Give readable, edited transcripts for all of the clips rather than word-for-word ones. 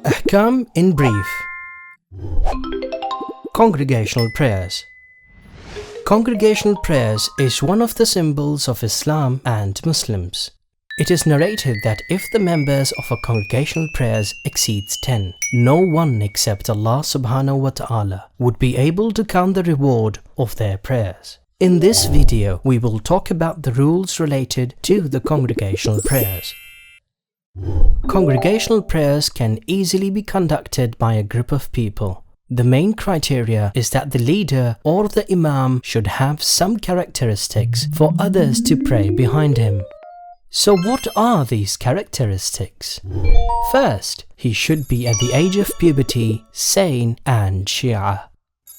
Ahkam in brief. Congregational prayers. Congregational prayers is one of the symbols of Islam and Muslims. It is narrated that if the members of a congregational prayers exceeds 10, no one except Allah subhanahu wa ta'ala would be able to count the reward of their prayers. In this video, we will talk about the rules related to the congregational prayers. Congregational prayers can easily be conducted by a group of people. The main criteria is that the leader or the imam should have some characteristics for others to pray behind him. So what are these characteristics? First, he should be at the age of puberty, sane and Shia.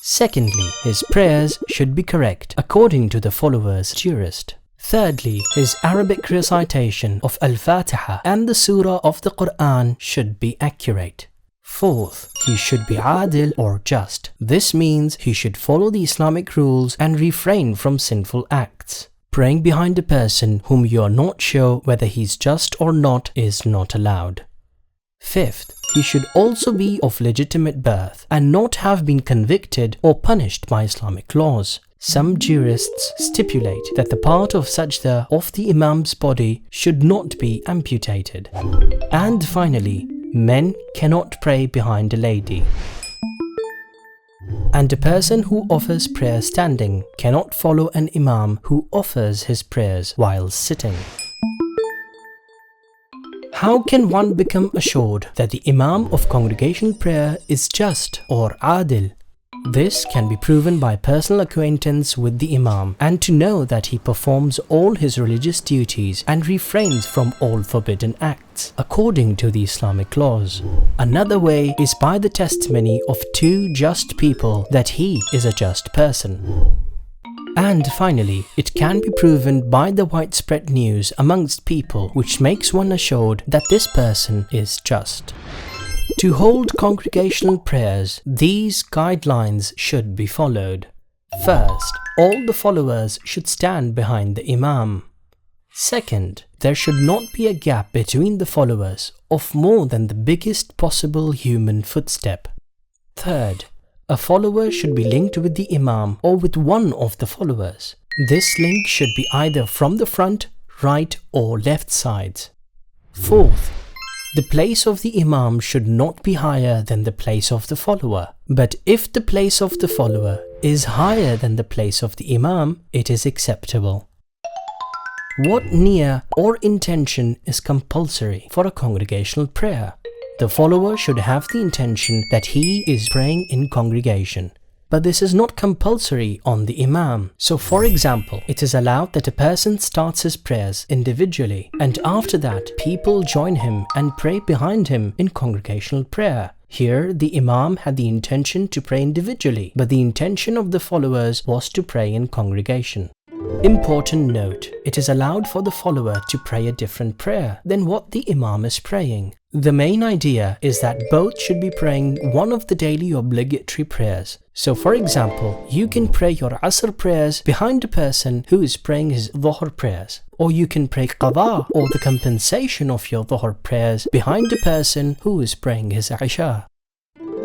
Secondly, his prayers should be correct according to the follower's jurist. Thirdly, his Arabic recitation of Al-Fatiha and the Surah of the Quran should be accurate. Fourth, he should be adil or just. This means he should follow the Islamic rules and refrain from sinful acts. Praying behind a person whom you are not sure whether he's just or not is not allowed. Fifth, he should also be of legitimate birth and not have been convicted or punished by Islamic laws. Some jurists stipulate that the part of sajda of the imam's body should not be amputated. And finally, men cannot pray behind a lady. And a person who offers prayer standing cannot follow an imam who offers his prayers while sitting. How can one become assured that the imam of congregational prayer is just or adil? This can be proven by personal acquaintance with the imam and to know that he performs all his religious duties and refrains from all forbidden acts according to the Islamic laws. Another way is by the testimony of two just people that he is a just person. And finally, it can be proven by the widespread news amongst people which makes one assured that this person is just. To hold congregational prayers, these guidelines should be followed. First, all the followers should stand behind the imam. Second, there should not be a gap between the followers of more than the biggest possible human footstep. Third, a follower should be linked with the imam or with one of the followers. This link should be either from the front, right or left sides. Fourth, the place of the imam should not be higher than the place of the follower. But if the place of the follower is higher than the place of the imam, it is acceptable. What niyyah or intention is compulsory for a congregational prayer? The follower should have the intention that he is praying in congregation. But this is not compulsory on the imam. So for example, it is allowed that a person starts his prayers individually and after that people join him and pray behind him in congregational prayer. Here the imam had the intention to pray individually, but the intention of the followers was to pray in congregation. Important note, it is allowed for the follower to pray a different prayer than what the imam is praying. The main idea is that both should be praying one of the daily obligatory prayers. So for example, you can pray your Asr prayers behind a person who is praying his Dhuhr prayers. Or you can pray Qadha or the compensation of your Dhuhr prayers behind a person who is praying his Isha.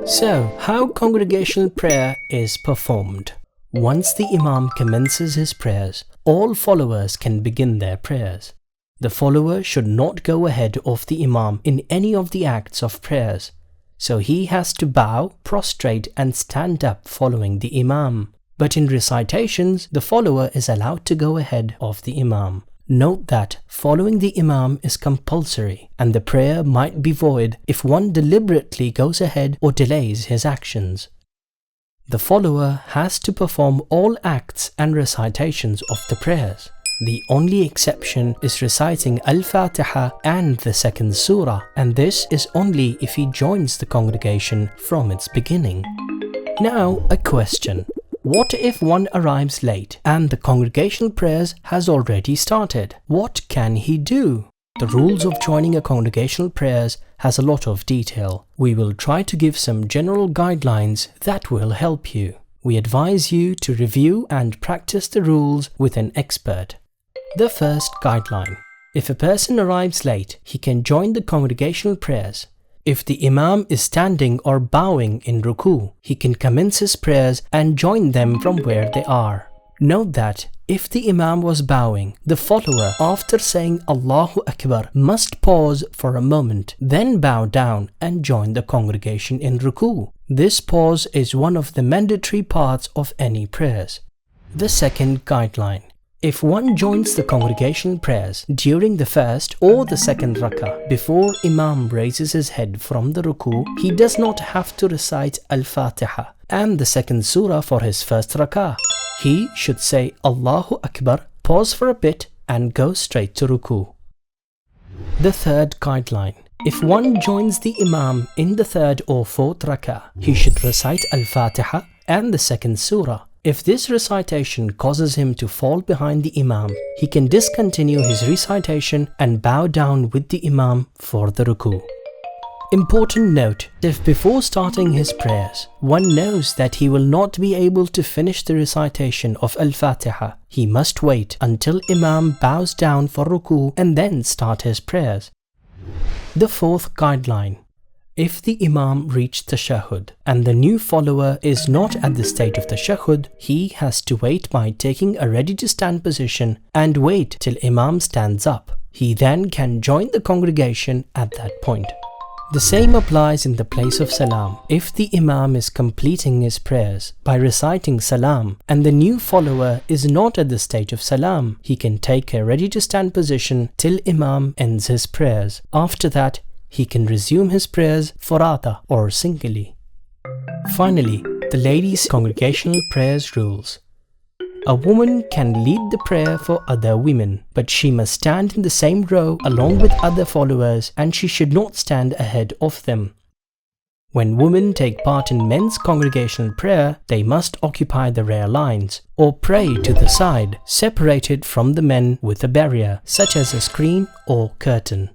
So, how congregational prayer is performed? Once the imam commences his prayers, all followers can begin their prayers. The follower should not go ahead of the imam in any of the acts of prayers. So he has to bow, prostrate and stand up following the imam. But in recitations, the follower is allowed to go ahead of the imam. Note that following the imam is compulsory and the prayer might be void if one deliberately goes ahead or delays his actions. The follower has to perform all acts and recitations of the prayers. The only exception is reciting Al-Fatiha and the second surah, and this is only if he joins the congregation from its beginning. Now, a question. What if one arrives late and the congregational prayers has already started? What can he do? The rules of joining a congregational prayers has a lot of detail. We will try to give some general guidelines that will help you. We advise you to review and practice the rules with an expert. The first guideline. If a person arrives late, he can join the congregational prayers. If the Imam is standing or bowing in ruku, he can commence his prayers and join them from where they are. Note that if the Imam was bowing, the follower, after saying Allahu Akbar, must pause for a moment, then bow down and join the congregation in ruku. This pause is one of the mandatory parts of any prayers. The second guideline. If one joins the congregational prayers during the first or the second rakah before Imam raises his head from the ruku, he does not have to recite Al-Fatiha and the second surah for his first rakah. He should say Allahu Akbar, pause for a bit and go straight to ruku. The third guideline. If one joins the Imam in the third or fourth rakah, he should recite Al-Fatiha and the second surah. If this recitation causes him to fall behind the Imam, he can discontinue his recitation and bow down with the Imam for the ruku. Important note, if before starting his prayers, one knows that he will not be able to finish the recitation of Al-Fatiha, he must wait until Imam bows down for ruku and then start his prayers. The fourth guideline. If the Imam reached tashahhud and the new follower is not at the stage of tashahhud, he has to wait by taking a ready-to-stand position and wait till Imam stands up. He then can join the congregation at that point. The same applies in the place of salam. If the Imam is completing his prayers by reciting salam and the new follower is not at the stage of salam, he can take a ready-to-stand position till Imam ends his prayers. After that, he can resume his prayers furada or singly. Finally, the ladies' congregational prayers rules. A woman can lead the prayer for other women, but she must stand in the same row along with other followers and she should not stand ahead of them. When women take part in men's congregational prayer, they must occupy the rear lines or pray to the side, separated from the men with a barrier, such as a screen or curtain.